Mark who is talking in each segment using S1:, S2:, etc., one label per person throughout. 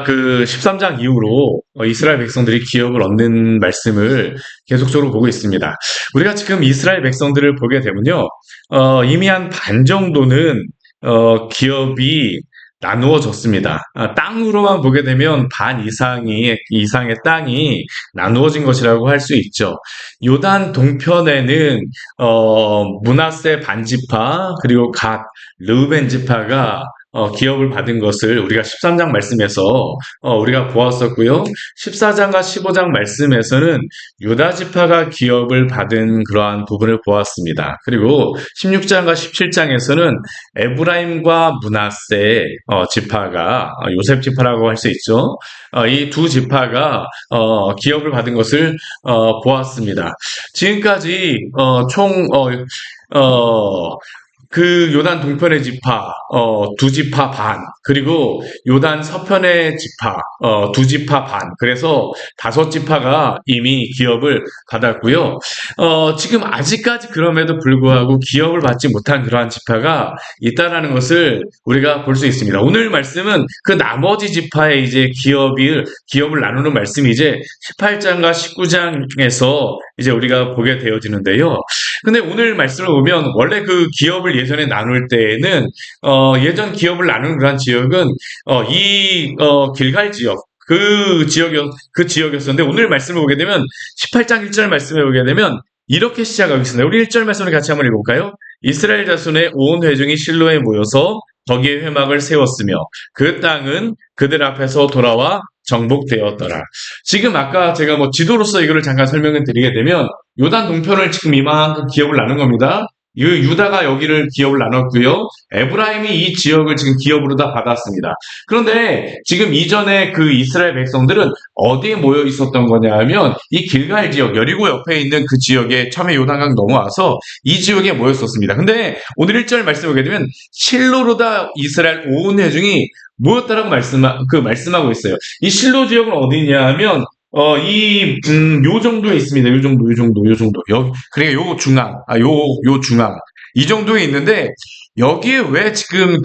S1: 그 13장 이후로 이스라엘 백성들이 기업을 얻는 말씀을 계속적으로 보고 있습니다. 우리가 지금 이스라엘 백성들을 보게 되면요, 이미 한 반 정도는 기업이 나누어졌습니다. 땅으로만 보게 되면 반 이상의 땅이 나누어진 것이라고 할 수 있죠. 요단 동편에는 므낫세 반지파 그리고 갓 르우벤 지파가 기업을 받은 것을 우리가 13장 말씀에서 우리가 보았었고요. 14장과 15장 말씀에서는 유다 지파가 기업을 받은 그러한 부분을 보았습니다. 그리고 16장과 17장에서는 에브라임과 므낫세 지파가 요셉 지파라고 할 수 있죠. 이 두 지파가 기업을 받은 것을 보았습니다. 지금까지 그 요단 동편의 지파, 두 지파 반, 그리고 요단 서편의 지파, 두 지파 반, 그래서 다섯 지파가 이미 기업을 받았고요. 지금 아직까지 그럼에도 불구하고 기업을 받지 못한 그러한 지파가 있다라는 것을 우리가 볼 수 있습니다. 오늘 말씀은 그 나머지 지파의 이제 기업을 나누는 말씀이 이제 18장과 19장에서 이제 우리가 보게 되어지는데요. 근데 오늘 말씀을 보면 원래 그 기업을 예전에 나눌 때에는 예전 기업을 나누는 그런 지역은 길갈 지역 그 지역이었었는데 오늘 말씀을 보게 되면 18장 1절 말씀을 보게 되면 이렇게 시작하고 있습니다. 우리 1절 말씀을 같이 한번 읽어볼까요? 이스라엘 자손의 온 회중이 실로에 모여서 거기에 회막을 세웠으며 그 땅은 그들 앞에서 돌아와 정복되었더라. 지금 아까 제가 뭐 지도로서 이거를 잠깐 설명을 드리게 되면 요단 동편을 지금 이만큼 기업을 나눈 겁니다. 유다가 여기를 기업을 나눴고요. 에브라임이 이 지역을 지금 기업으로 다 받았습니다. 그런데 지금 이전에 그 이스라엘 백성들은 어디에 모여 있었던 거냐 하면 이 길갈 지역, 여리고 옆에 있는 그 지역에 처음에 요단강 넘어와서 이 지역에 모였었습니다. 근데 오늘 1절 말씀 보게 되면 실로로다 이스라엘 온 회중이 모였다라고 말씀하고 있어요. 이 실로 지역은 어디냐 하면 요 정도에 있습니다. 요 정도. 그러니까 요 중앙. 이 정도에 있는데, 여기에 왜 지금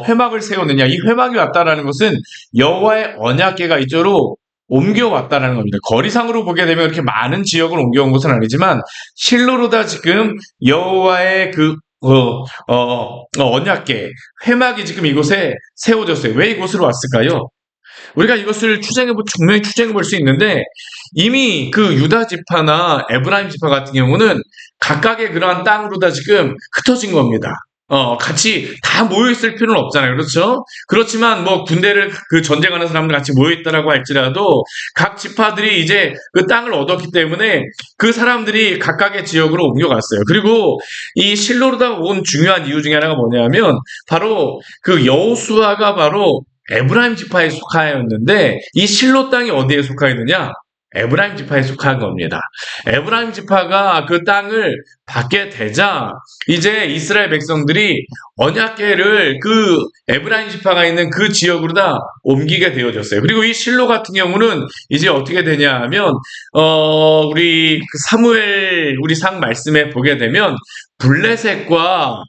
S1: 회막을 세우느냐. 이 회막이 왔다라는 것은 여호와의 언약궤가 이쪽으로 옮겨왔다라는 겁니다. 거리상으로 보게 되면 이렇게 많은 지역을 옮겨온 것은 아니지만, 실로로다 지금 여호와의 언약궤, 회막이 지금 이곳에 세워졌어요. 왜 이곳으로 왔을까요? 우리가 이것을 분명히 추정해 볼 수 있는데 이미 그 유다 지파나 에브라임 지파 같은 경우는 각각의 그러한 땅으로 다 지금 흩어진 겁니다. 같이 다 모여있을 필요는 없잖아요. 그렇죠? 그렇지만 뭐 군대를 전쟁하는 사람들 같이 모여있다라고 할지라도 각 지파들이 이제 그 땅을 얻었기 때문에 그 사람들이 각각의 지역으로 옮겨갔어요. 그리고 이 실로로다 온 중요한 이유 중에 하나가 뭐냐면 바로 그 여호수아가 바로 에브라임 지파에 속하였는데 이 실로 땅이 어디에 속하였느냐? 에브라임 지파에 속한 겁니다. 에브라임 지파가 그 땅을 받게 되자 이제 이스라엘 백성들이 언약궤를 그 에브라임 지파가 있는 그 지역으로 다 옮기게 되어졌어요. 그리고 이 실로 같은 경우는 이제 어떻게 되냐 하면 우리 우리 상 말씀에 보게 되면 블레셋과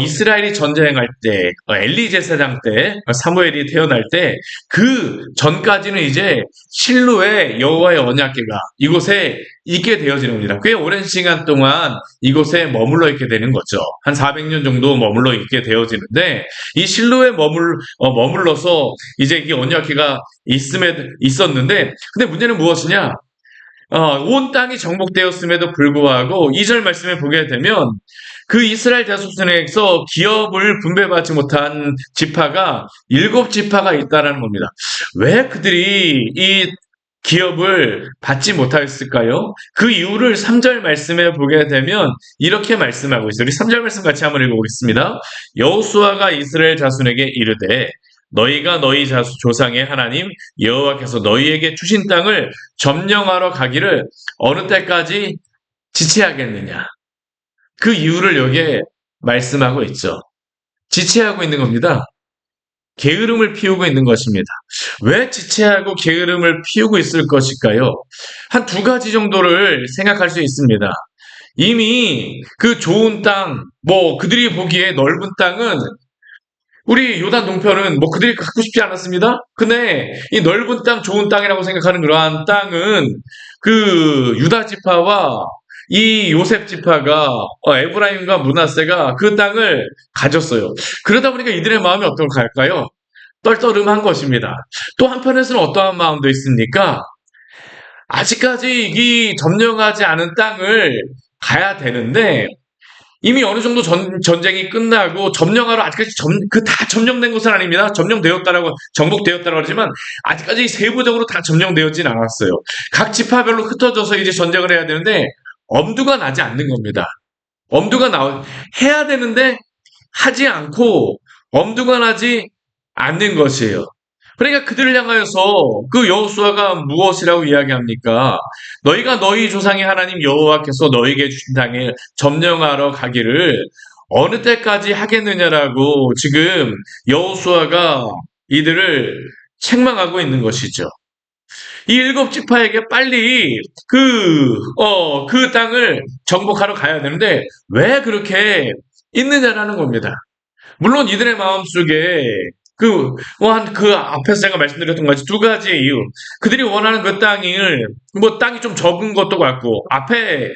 S1: 이스라엘이 전쟁할 때, 엘리 제사장 때, 사무엘이 태어날 때, 그 전까지는 이제 실로의 여호와의 언약궤가 이곳에 있게 되어지는 겁니다. 꽤 오랜 시간 동안 이곳에 머물러 있게 되는 거죠. 한 400년 정도 머물러 있게 되어지는데, 이 실로에 머물러서 이제 이 언약궤가 있었는데, 근데 문제는 무엇이냐? 온 땅이 정복되었음에도 불구하고 2절 말씀에 보게 되면 그 이스라엘 자손에서 기업을 분배받지 못한 지파가 7지파가 있다는 겁니다. 왜 그들이 이 기업을 받지 못했을까요? 그 이유를 3절 말씀에 보게 되면 이렇게 말씀하고 있어요. 우리 3절 말씀 같이 한번 읽어보겠습니다. 여호수아가 이스라엘 자손에게 이르되 너희가 너희 조상의 하나님 여호와께서 너희에게 주신 땅을 점령하러 가기를 어느 때까지 지체하겠느냐. 그 이유를 여기에 말씀하고 있죠. 지체하고 있는 겁니다. 게으름을 피우고 있는 것입니다. 왜 지체하고 게으름을 피우고 있을 것일까요? 한 두 가지 정도를 생각할 수 있습니다. 이미 그 좋은 땅, 그들이 보기에 넓은 땅은 우리 요단 동편은 뭐 그들이 갖고 싶지 않았습니다. 근데 이 넓은 땅, 좋은 땅이라고 생각하는 그러한 땅은 그 유다 지파와 이 요셉 지파가 에브라임과 므낫세가 그 땅을 가졌어요. 그러다 보니까 이들의 마음이 어떨까요? 떨떠름한 것입니다. 또 한편에서는 어떠한 마음도 있습니까? 아직까지 이 점령하지 않은 땅을 가야 되는데 이미 어느 정도 전쟁이 끝나고 점령하러 아직까지 다 점령된 것은 아닙니다. 정복되었다라고 하지만 아직까지 세부적으로 다 점령되었진 않았어요. 각 지파별로 흩어져서 이제 전쟁을 해야 되는데 엄두가 나지 않는 겁니다. 해야 되는데 하지 않고 엄두가 나지 않는 것이에요. 그러니까 그들을 향하여서 그 여호수아가 무엇이라고 이야기합니까? 너희가 너희 조상의 하나님 여호와께서 너희에게 주신 땅을 점령하러 가기를 어느 때까지 하겠느냐라고 지금 여호수아가 이들을 책망하고 있는 것이죠. 이 일곱 지파에게 빨리 그 땅을 정복하러 가야 되는데 왜 그렇게 있느냐라는 겁니다. 물론 이들의 마음속에 그 앞에서 제가 말씀드렸던 것 같이 두 가지의 이유. 그들이 원하는 그 땅이 좀 적은 것도 같고, 앞에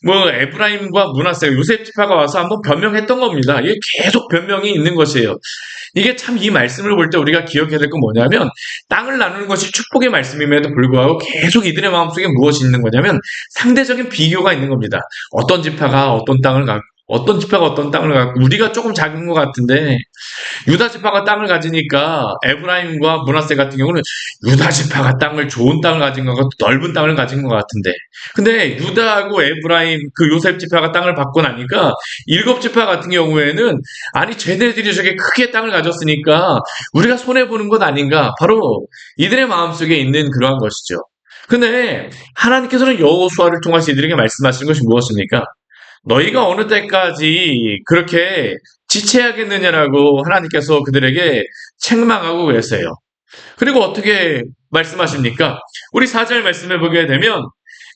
S1: 에브라임과 므낫세, 요셉 지파가 와서 한번 변명했던 겁니다. 이게 계속 변명이 있는 것이에요. 이게 참 이 말씀을 볼 때 우리가 기억해야 될 건 뭐냐면, 땅을 나누는 것이 축복의 말씀임에도 불구하고 계속 이들의 마음속에 무엇이 있는 거냐면, 상대적인 비교가 있는 겁니다. 어떤 지파가 어떤 땅을 갖고, 우리가 조금 작은 것 같은데, 유다 지파가 땅을 가지니까 에브라임과 므낫세 같은 경우는 유다 지파가 좋은 땅을 가진 것 같고 넓은 땅을 가진 것 같은데, 근데 유다하고 에브라임 그 요셉 지파가 땅을 받고 나니까 일곱 지파 같은 경우에는 아니 쟤네들이 저게 크게 땅을 가졌으니까 우리가 손해 보는 것 아닌가, 바로 이들의 마음속에 있는 그러한 것이죠. 근데 하나님께서는 여호수아를 통해서 이들에게 말씀하시는 것이 무엇입니까? 너희가 어느 때까지 그렇게 지체하겠느냐라고 하나님께서 그들에게 책망하고 계세요. 그리고 어떻게 말씀하십니까? 우리 4절 말씀해 보게 되면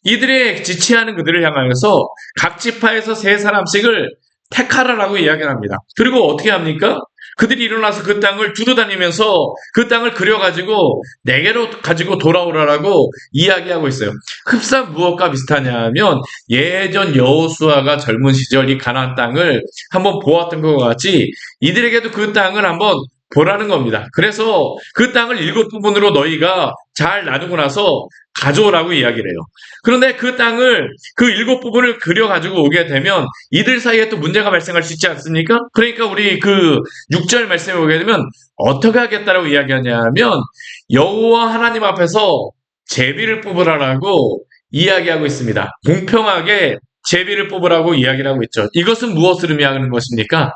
S1: 이들의 지체하는 그들을 향하여서 각 지파에서 세 사람씩을 택하라라고 이야기를 합니다. 그리고 어떻게 합니까? 그들이 일어나서 그 땅을 두루다니면서 그 땅을 그려가지고 내게로 가지고 돌아오라라고 이야기하고 있어요. 흡사 무엇과 비슷하냐면 예전 여호수아가 젊은 시절 이 가나안 땅을 한번 보았던 것과 같이 이들에게도 그 땅을 한번 보라는 겁니다. 그래서 그 땅을 7부분으로 너희가 잘 나누고 나서 가져오라고 이야기를 해요. 그런데 그 땅을 그 7부분을 그려가지고 오게 되면 이들 사이에 또 문제가 발생할 수 있지 않습니까? 그러니까 우리 그 6절 말씀에 보게 되면 어떻게 하겠다라고 이야기하냐면 여호와 하나님 앞에서 제비를 뽑으라라고 이야기하고 있습니다. 공평하게 제비를 뽑으라고 이야기를 하고 있죠. 이것은 무엇을 의미하는 것입니까?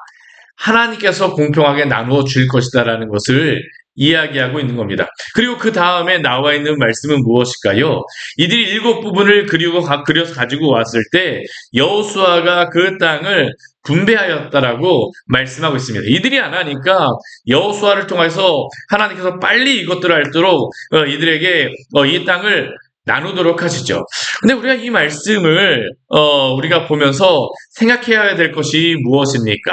S1: 하나님께서 공평하게 나누어 줄 것이다라는 것을 이야기하고 있는 겁니다. 그리고 그 다음에 나와 있는 말씀은 무엇일까요? 이들이 7부분을 그려서 가지고 왔을 때 여호수아가 그 땅을 분배하였다라고 말씀하고 있습니다. 이들이 안 하니까 여호수아를 통해서 하나님께서 빨리 이것들을 알도록 이들에게 이 땅을 나누도록 하시죠. 근데 우리가 이 말씀을 우리가 보면서 생각해야 될 것이 무엇입니까?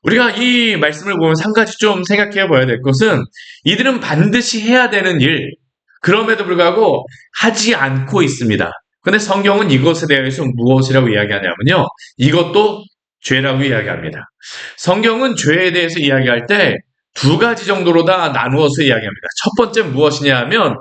S1: 우리가 이 말씀을 보면서 한 가지 좀 생각해 봐야 될 것은 이들은 반드시 해야 되는 일, 그럼에도 불구하고 하지 않고 있습니다. 근데 성경은 이것에 대해서 무엇이라고 이야기하냐면요, 이것도 죄라고 이야기합니다. 성경은 죄에 대해서 이야기할 때 두 가지 정도로 다 나누어서 이야기합니다. 첫 번째 무엇이냐 하면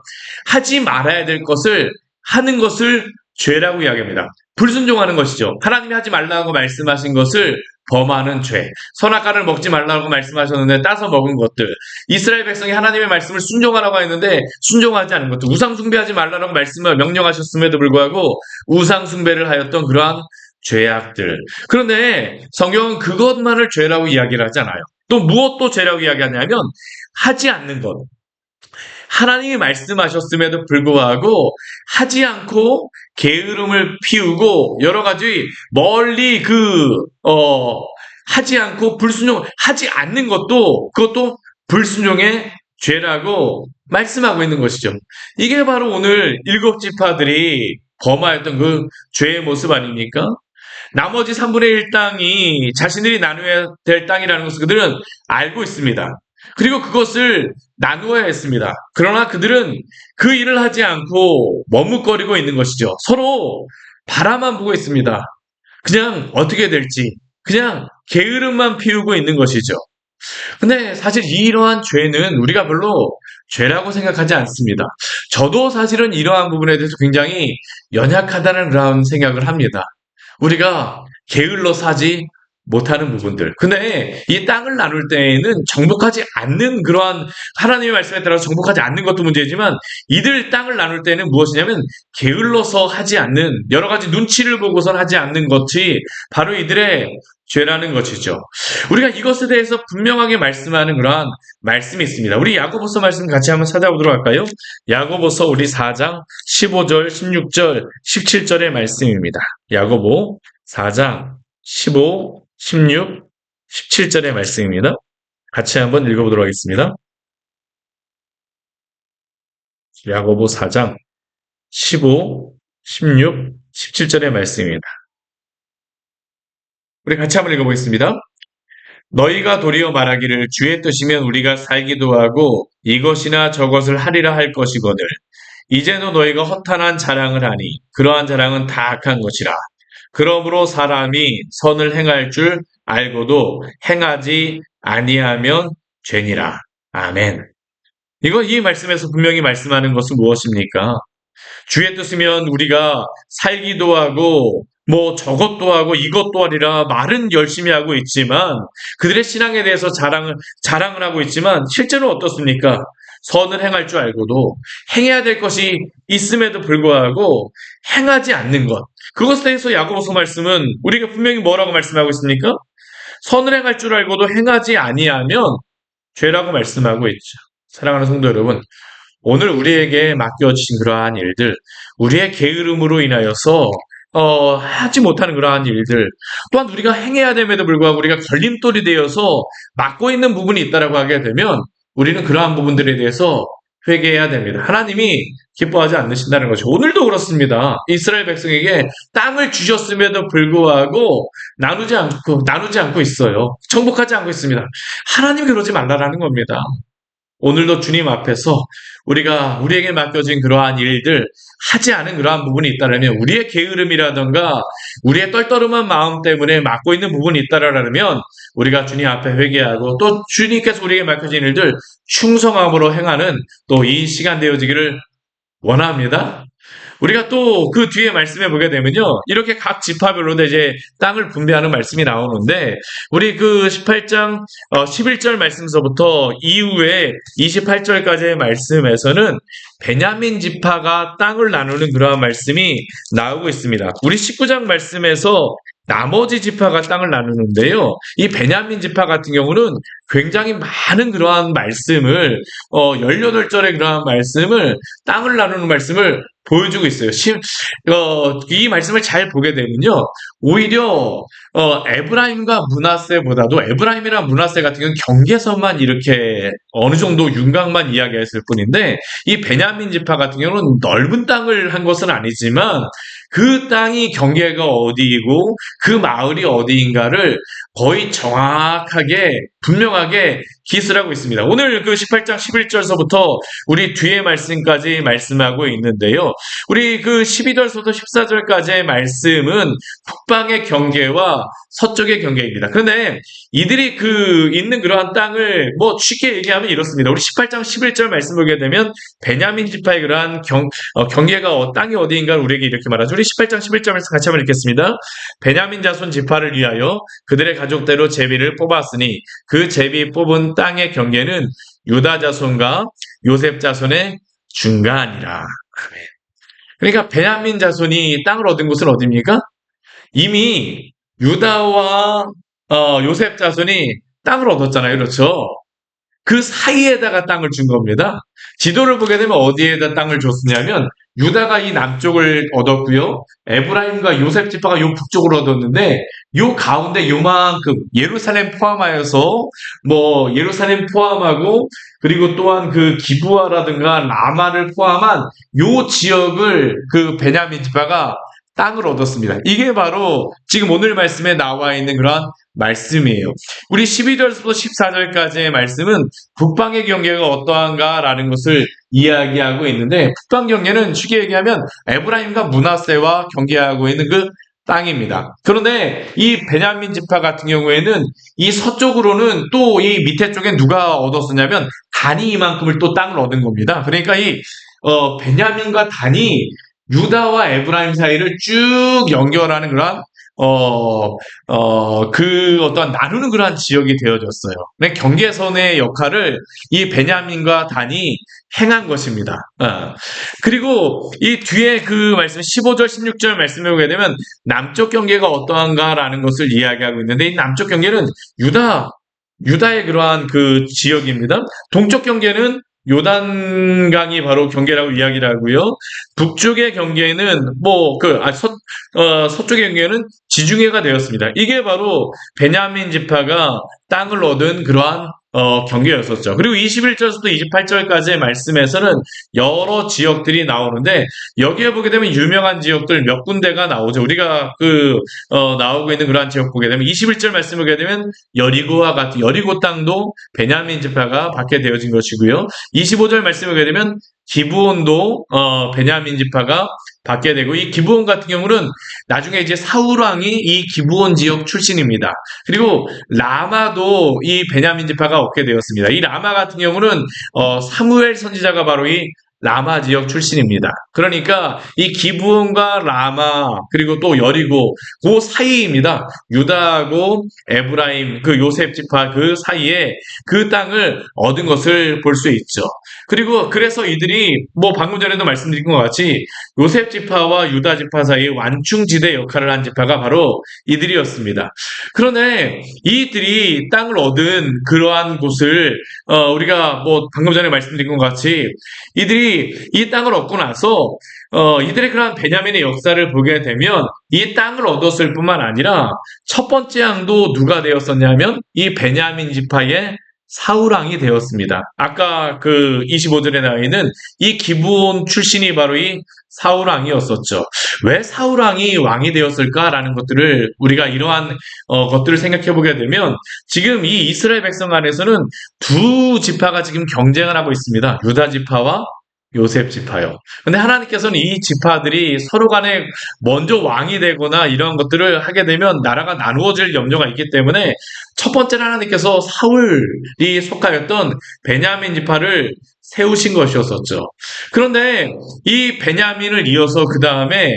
S1: 하지 말아야 될 것을 하는 것을 죄라고 이야기합니다. 불순종하는 것이죠. 하나님이 하지 말라고 말씀하신 것을 범하는 죄. 선악과를 먹지 말라고 말씀하셨는데 따서 먹은 것들. 이스라엘 백성이 하나님의 말씀을 순종하라고 했는데 순종하지 않은 것들. 우상 숭배하지 말라고 말씀을 명령하셨음에도 불구하고 우상 숭배를 하였던 그러한 죄악들. 그런데 성경은 그것만을 죄라고 이야기를 하지 않아요. 또 무엇도 죄라고 이야기하냐면 하지 않는 것. 하나님이 말씀하셨음에도 불구하고 하지 않고 게으름을 피우고 여러 가지 멀리 하지 않고 하지 않는 그것도 불순종의 죄라고 말씀하고 있는 것이죠. 이게 바로 오늘 7지파들이 범하였던 그 죄의 모습 아닙니까? 나머지 3분의 1 땅이 자신들이 나눠야 될 땅이라는 것을 그들은 알고 있습니다. 그리고 그것을 나누어야 했습니다. 그러나 그들은 그 일을 하지 않고 머뭇거리고 있는 것이죠. 서로 바라만 보고 있습니다. 그냥 어떻게 될지, 그냥 게으름만 피우고 있는 것이죠. 근데 사실 이러한 죄는 우리가 별로 죄라고 생각하지 않습니다. 저도 사실은 이러한 부분에 대해서 굉장히 연약하다는 그런 생각을 합니다. 우리가 게을러 사지 못하는 부분들. 근데 이 땅을 나눌 때에는 정복하지 않는 그러한 하나님의 말씀에 따라서 정복하지 않는 것도 문제지만 이들 땅을 나눌 때는 무엇이냐면 게을러서 하지 않는 여러 가지 눈치를 보고선 하지 않는 것이 바로 이들의 죄라는 것이죠. 우리가 이것에 대해서 분명하게 말씀하는 그러한 말씀이 있습니다. 우리 야고보서 말씀 같이 한번 찾아보도록 할까요? 야고보서 우리 4장 15절, 16절, 17절의 말씀입니다. 야고보 4장 15, 16, 17절의 말씀입니다. 같이 한번 읽어보도록 하겠습니다. 야고보 4장 15, 16, 17절의 말씀입니다. 우리 같이 한번 읽어보겠습니다. 너희가 도리어 말하기를 주의 뜻이면 우리가 살기도 하고 이것이나 저것을 하리라 할 것이거늘 이제는 너희가 허탄한 자랑을 하니 그러한 자랑은 다 악한 것이라. 그러므로 사람이 선을 행할 줄 알고도 행하지 아니하면 죄니라. 아멘. 이 말씀에서 분명히 말씀하는 것은 무엇입니까? 주의 뜻이면 우리가 살기도 하고 저것도 하고 이것도 하리라 말은 열심히 하고 있지만 그들의 신앙에 대해서 자랑을 하고 있지만 실제로 어떻습니까? 선을 행할 줄 알고도 행해야 될 것이 있음에도 불구하고 행하지 않는 것. 그것에 대해서 야고보서 말씀은 우리가 분명히 뭐라고 말씀하고 있습니까? 선을 행할 줄 알고도 행하지 아니하면 죄라고 말씀하고 있죠. 사랑하는 성도 여러분, 오늘 우리에게 맡겨주신 그러한 일들, 우리의 게으름으로 인하여서 하지 못하는 그러한 일들, 또한 우리가 행해야 됨에도 불구하고 우리가 걸림돌이 되어서 막고 있는 부분이 있다라고 하게 되면 우리는 그러한 부분들에 대해서 회개해야 됩니다. 하나님이 기뻐하지 않으신다는 것이 오늘도 그렇습니다. 이스라엘 백성에게 땅을 주셨음에도 불구하고 나누지 않고 있어요. 정복하지 않고 있습니다. 하나님이 그러지 말라라는 겁니다. 오늘도 주님 앞에서 우리에게 맡겨진 그러한 일들 하지 않은 그러한 부분이 있다면 우리의 게으름이라든가 우리의 떨떠름한 마음 때문에 막고 있는 부분이 있다면 우리가 주님 앞에 회개하고 또 주님께서 우리에게 맡겨진 일들 충성함으로 행하는 또 이 시간 되어지기를 원합니다. 우리가 또 그 뒤에 말씀해 보게 되면요. 이렇게 각 지파별로 이제 땅을 분배하는 말씀이 나오는데 우리 그 18장 11절 말씀서부터 이후에 28절까지의 말씀에서는 베냐민 지파가 땅을 나누는 그러한 말씀이 나오고 있습니다. 우리 19장 말씀에서 나머지 지파가 땅을 나누는데요. 이 베냐민 지파 같은 경우는 굉장히 많은 그러한 말씀을 18절의 그러한 말씀을 땅을 나누는 말씀을 보여주고 있어요. 이 말씀을 잘 보게 되면요. 오히려 에브라임과 므낫세보다도 에브라임이랑 므낫세 같은 경우는 경계선만 이렇게 어느 정도 윤곽만 이야기했을 뿐인데 이 베냐민 지파 같은 경우는 넓은 땅을 한 것은 아니지만 그 땅이 경계가 어디이고 그 마을이 어디인가를 거의 정확하게 분명하게 기술하고 있습니다. 오늘 그 18장 11절서부터 우리 뒤에 말씀까지 말씀하고 있는데요. 우리 그 12절서부터 14절까지의 말씀은 북방의 경계와 서쪽의 경계입니다. 그런데 이들이 있는 그러한 땅을 쉽게 얘기하면 이렇습니다. 우리 18장 11절 말씀 보게 되면 베냐민 지파의 그러한 경계가 땅이 어디인가를 우리에게 이렇게 말하죠. 우리 18장 11절 말씀 같이 한번 읽겠습니다. 베냐민 자손 지파를 위하여 그들의 가족대로 제비를 뽑았으니 그 제비 뽑은 땅의 경계는 유다 자손과 요셉 자손의 중간이라. 아멘. 그러니까 베냐민 자손이 땅을 얻은 곳은 어디입니까? 이미 유다와 요셉 자손이 땅을 얻었잖아요. 그렇죠? 그 사이에다가 땅을 준 겁니다. 지도를 보게 되면 어디에다 땅을 줬냐면 유다가 이 남쪽을 얻었고요. 에브라임과 요셉 지파가 요 북쪽을 얻었는데 요 가운데 요만큼 예루살렘 포함하여서 예루살렘 포함하고 그리고 또한 그 기브아라든가 라마를 포함한 요 지역을 그 베냐민 지파가 땅을 얻었습니다. 이게 바로 지금 오늘 말씀에 나와 있는 그러한 말씀이에요. 우리 12절부터 14절까지의 말씀은 북방의 경계가 어떠한가라는 것을 이야기하고 있는데, 북방 경계는 쉽게 얘기하면 에브라임과 므낫세와 경계하고 있는 그 땅입니다. 그런데 이 베냐민 지파 같은 경우에는 이 서쪽으로는 또 이 밑에 쪽에 누가 얻었었냐면 단이 이만큼을 또 땅을 얻은 겁니다. 그러니까 이 베냐민과 단이 유다와 에브라임 사이를 쭉 연결하는 그런 그 어떤 나누는 그러한 지역이 되어졌어요. 근데 경계선의 역할을 이 베냐민과 단이 행한 것입니다. 그리고 이 뒤에 그 말씀 15절, 16절 말씀에 보게 되면 남쪽 경계가 어떠한가라는 것을 이야기하고 있는데, 이 남쪽 경계는 유다의 그러한 그 지역입니다. 동쪽 경계는 요단강이 바로 경계라고 이야기를 하고요. 북쪽의 경계는 서쪽의 경계는 지중해가 되었습니다. 이게 바로 베냐민 지파가 땅을 얻은 그러한 경계였었죠. 그리고 21절부터 28절까지의 말씀에서는 여러 지역들이 나오는데, 여기에 보게 되면 유명한 지역들 몇 군데가 나오죠. 우리가 나오고 있는 그러한 지역 보게 되면 21절 말씀 보게 되면 여리고와 같은 여리고 땅도 베냐민 지파가 받게 되어진 것이고요. 25절 말씀 보게 되면 기브온도 베냐민 지파가 받게 되고, 이 기브온 같은 경우는 나중에 이제 사울 왕이 이 기브온 지역 출신입니다. 그리고 라마도 이 베냐민 지파가 얻게 되었습니다. 이 라마 같은 경우는 사무엘 선지자가 바로 이 라마 지역 출신입니다. 그러니까 이 기브온과 라마 그리고 또 여리고 그 사이입니다. 유다하고 에브라임 그 요셉 지파 그 사이에 그 땅을 얻은 것을 볼 수 있죠. 그리고 그래서 이들이 방금 전에도 말씀드린 것 같이 요셉 지파와 유다 지파 사이의 완충지대 역할을 한 지파가 바로 이들이었습니다. 그런데 이들이 땅을 얻은 그러한 곳을 우리가 방금 전에 말씀드린 것 같이 이들이 이 땅을 얻고 나서 이들의 그러한 베냐민의 역사를 보게 되면 이 땅을 얻었을 뿐만 아니라 첫 번째 왕도 누가 되었었냐면 이 베냐민 지파의 사울왕이 되었습니다. 아까 그 25절에 나와 있는 이 기브온 출신이 바로 이 사울왕이었었죠. 왜 사울왕이 왕이 되었을까라는 것들을 우리가 이러한 것들을 생각해 보게 되면, 지금 이 이스라엘 백성 안에서는 두 지파가 지금 경쟁을 하고 있습니다. 유다 지파와 요셉 지파요. 근데 하나님께서는 이 지파들이 서로 간에 먼저 왕이 되거나 이러한 것들을 하게 되면 나라가 나누어질 염려가 있기 때문에 첫 번째는 하나님께서 사울이 속하였던 베냐민 지파를 세우신 것이었었죠. 그런데 이 베냐민을 이어서 그 다음에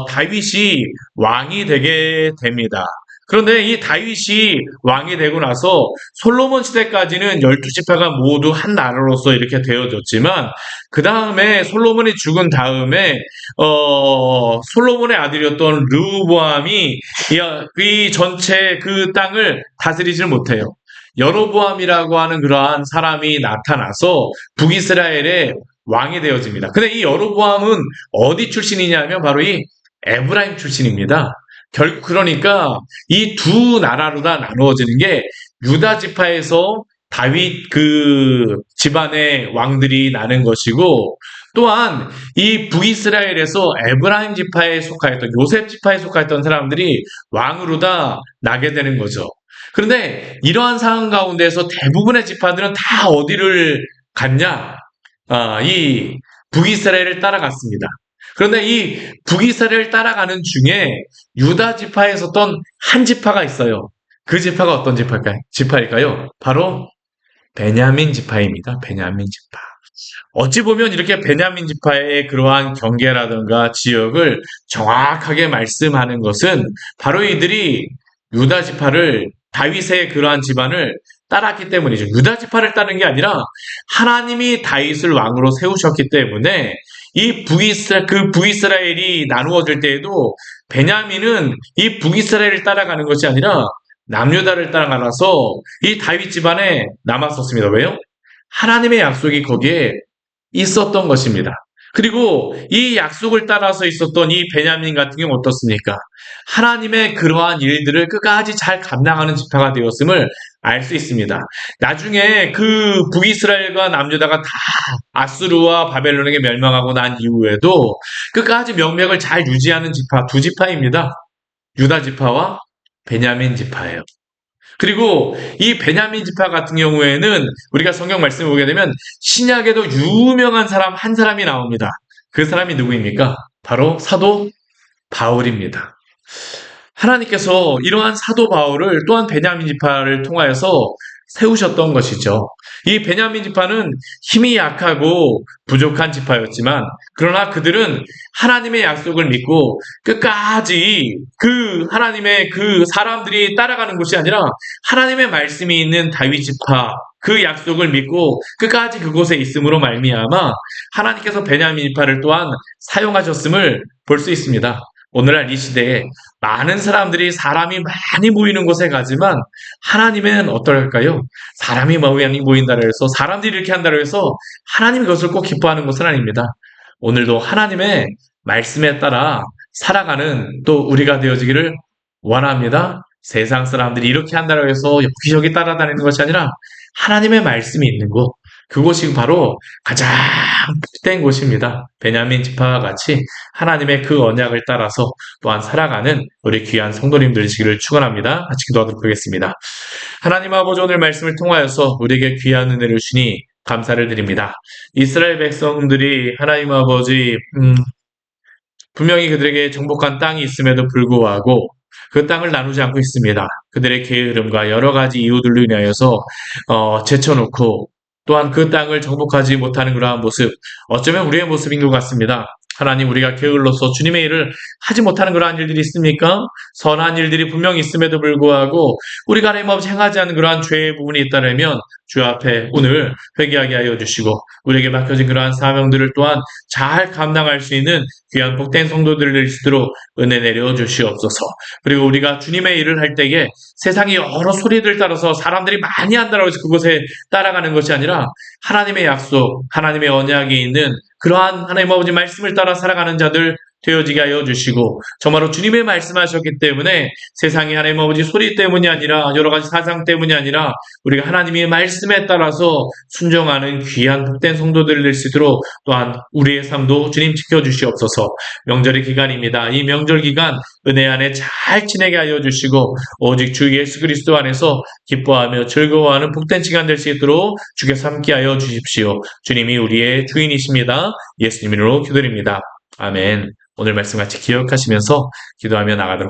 S1: 다윗이 왕이 되게 됩니다. 그런데 이 다윗이 왕이 되고 나서 솔로몬 시대까지는 12지파가 모두 한 나라로서 이렇게 되어졌지만, 그 다음에 솔로몬이 죽은 다음에 솔로몬의 아들이었던 르호보암이 이 전체 그 땅을 다스리질 못해요. 여로보암이라고 하는 그러한 사람이 나타나서 북이스라엘의 왕이 되어집니다. 근데 이 여로보암은 어디 출신이냐면 바로 이 에브라임 출신입니다. 결국 그러니까 이 두 나라로 다 나누어지는 게 유다 지파에서 다윗 그 집안의 왕들이 나는 것이고, 또한 이 북이스라엘에서 에브라임 지파에 속하였던 요셉 지파에 속하였던 사람들이 왕으로 다 나게 되는 거죠. 그런데 이러한 상황 가운데서 대부분의 지파들은 다 어디를 갔냐? 이 북이스라엘을 따라갔습니다. 그런데 이 북이스라엘을 따라가는 중에 유다 지파에 있었던 한 지파가 있어요. 그 지파가 어떤 지파일까요? 바로 베냐민 지파입니다. 베냐민 지파. 어찌 보면 이렇게 베냐민 지파의 그러한 경계라든가 지역을 정확하게 말씀하는 것은 바로 이들이 유다 지파를, 다윗의 그러한 집안을 따랐기 때문이죠. 유다 지파를 따른 게 아니라 하나님이 다윗을 왕으로 세우셨기 때문에 이 북이스라엘이 나누어질 때에도 베냐민은 이 북이스라엘을 따라가는 것이 아니라 남유다를 따라가서 이 다윗 집안에 남았었습니다. 왜요? 하나님의 약속이 거기에 있었던 것입니다. 그리고 이 약속을 따라서 있었던 이 베냐민 같은 경우 어떻습니까? 하나님의 그러한 일들을 끝까지 잘 감당하는 지파가 되었음을 알 수 있습니다. 나중에 그 북이스라엘과 남유다가 다 아수르와 바벨론에게 멸망하고 난 이후에도 끝까지 명맥을 잘 유지하는 지파 두 지파입니다. 유다 지파와 베냐민 지파예요. 그리고 이 베냐민 지파 같은 경우에는 우리가 성경 말씀을 보게 되면 신약에도 유명한 사람 한 사람이 나옵니다. 그 사람이 누구입니까? 바로 사도 바울입니다. 하나님께서 이러한 사도 바울을 또한 베냐민 지파를 통하여서 세우셨던 것이죠. 이 베냐민 지파는 힘이 약하고 부족한 지파였지만 그러나 그들은 하나님의 약속을 믿고 끝까지 그 하나님의 그 사람들이 따라가는 것이 아니라 하나님의 말씀이 있는 다윗 지파 그 약속을 믿고 끝까지 그곳에 있음으로 말미암아 하나님께서 베냐민 지파를 또한 사용하셨음을 볼 수 있습니다. 오늘날 이 시대에 많은 사람들이 사람이 많이 모이는 곳에 가지만 하나님은 어떨까요? 사람이 많이 모인다고 해서 사람들이 이렇게 한다고 해서 하나님이 그것을 꼭 기뻐하는 것은 아닙니다. 오늘도 하나님의 말씀에 따라 살아가는 또 우리가 되어지기를 원합니다. 세상 사람들이 이렇게 한다고 해서 여기저기 따라다니는 것이 아니라 하나님의 말씀이 있는 곳, 그곳이 바로 가장 복된 곳입니다. 베냐민 지파와 같이 하나님의 그 언약을 따라서 또한 살아가는 우리 귀한 성도님들 되시기를 축원합니다. 같이 기도하도록 하겠습니다. 하나님 아버지, 오늘 말씀을 통하여서 우리에게 귀한 은혜를 주시니 감사를 드립니다. 이스라엘 백성들이 하나님 아버지 분명히 그들에게 정복한 땅이 있음에도 불구하고 그 땅을 나누지 않고 있습니다. 그들의 게으름과 여러 가지 이유들로 인하여서 제쳐놓고 또한 그 땅을 정복하지 못하는 그러한 모습, 어쩌면 우리의 모습인 것 같습니다. 하나님, 우리가 게을러서 주님의 일을 하지 못하는 그러한 일들이 있습니까? 선한 일들이 분명히 있음에도 불구하고 우리가 하나님 아버지 행하지 않는 그러한 죄의 부분이 있다면 주 앞에 오늘 회개하게 하여 주시고 우리에게 맡겨진 그러한 사명들을 또한 잘 감당할 수 있는 귀한 복된 성도들을 될 수 있도록 은혜 내려 주시옵소서. 그리고 우리가 주님의 일을 할 때에 세상의 여러 소리들 따라서 사람들이 많이 한다고 해서 그곳에 따라가는 것이 아니라 하나님의 약속, 하나님의 언약이 있는 그러한 하나님 아버지 말씀을 따라 살아가는 자들 되어지게 하여 주시고 정말로 주님의 말씀하셨기 때문에 세상의 하나님 아버지 소리 때문이 아니라 여러 가지 사상 때문이 아니라 우리가 하나님의 말씀에 따라서 순종하는 귀한 복된 성도들을 될 수 있도록 또한 우리의 삶도 주님 지켜주시옵소서. 명절의 기간입니다. 이 명절 기간 은혜 안에 잘 지내게 하여 주시고 오직 주 예수 그리스도 안에서 기뻐하며 즐거워하는 복된 시간 될 수 있도록 주께서 함께 하여 주십시오. 주님이 우리의 주인이십니다. 예수님 이름으로 기도드립니다. 아멘. 오늘 말씀 같이 기억하시면서 기도하며 나가도록